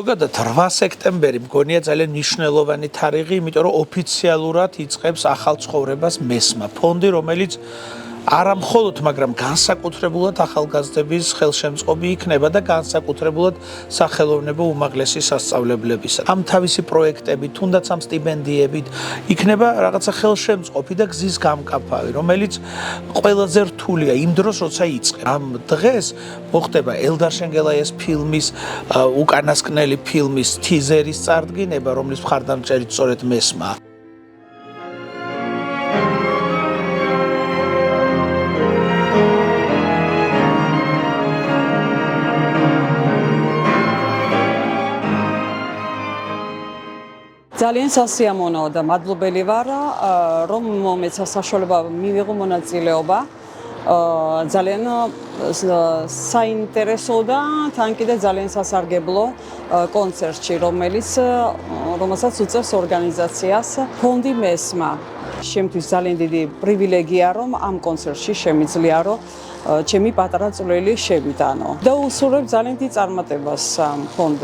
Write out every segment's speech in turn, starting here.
ზოგადად 8 სექტემბერი მგონია ძალიან მნიშვნელოვანი თარიღი, იმიტომ რომ ოფიციალურად იწყებს ახალ ცხოვრებას მესმა ფონდი, რომელიც არა მხოლოდ, მაგრამ განსაკუთრებულად ახალგაზრდების ხელშემწყობი იქნება და განსაკუთრებულად სახელოვნებო უმაღლესი სასწავლებლებისა. ამ თავისი პროექტებით, თუნდაც ამ სტიპენდიებით იქნება რაღაცა ხელშემწყობი და გზის გამკაფალი, რომელიც ყველაზე რთულია იმ დროს, როცა იწყება. ამ დღეს მოხდება ელდარ შენგელაიას ფილმის, უკანასკნელი ფილმის თიზერის წარდგინება, რომლის მხარდამჭერიც სწორედ მესმა. ძალიან სასიამოვნოა და მადლობელი ვარ, რომ მომეცა საშუალება მივიღო მონაწილეობა. ძალიან საინტერესო და თან კიდე ძალიან სასარგებლო კონცერტში, რომელსაც უწევს ორგანიზაციას ფონდი მესმა. Შემთვის ძალიან დიდი პრივილეგია, რომ ამ კონცერტში შემიძლია, რომ ჩემი პატარა წვლილი შევიტანო. და უსურვებ ძალიან დიდ წარმატებას ფონდ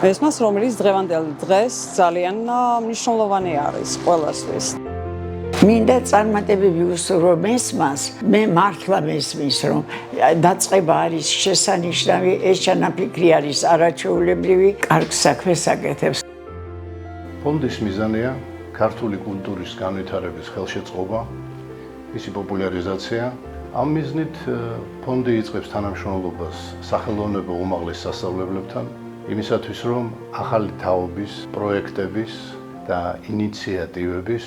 მესმას, რომელიც დღევანდელ დღეს ძალიან მნიშვნელოვანი არის ყველასთვის. მინდა წარმატებები უსურვო მესმას, მე მართლა მესმის, რომ დაწყება არის შესანიშნავი, ეს ჩანაფიქრი არის არაჩვეულებრივი, კარგ საქმეს აკეთებს. ფონდის მიზანია ქართული კულტურის განვითარების ხელშეწყობა, მისი პოპულარიზაცია. ამ მიზნით ფონდი იწყებს თანამშრომლობას სახელოვნებო უმაღლეს სასწავლებლებთან, იმისათვის, რომ ახალი თაობის, პროექტების და ინიციატივების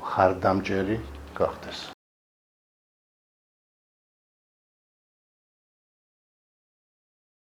მხარდამჭერი გახდეს.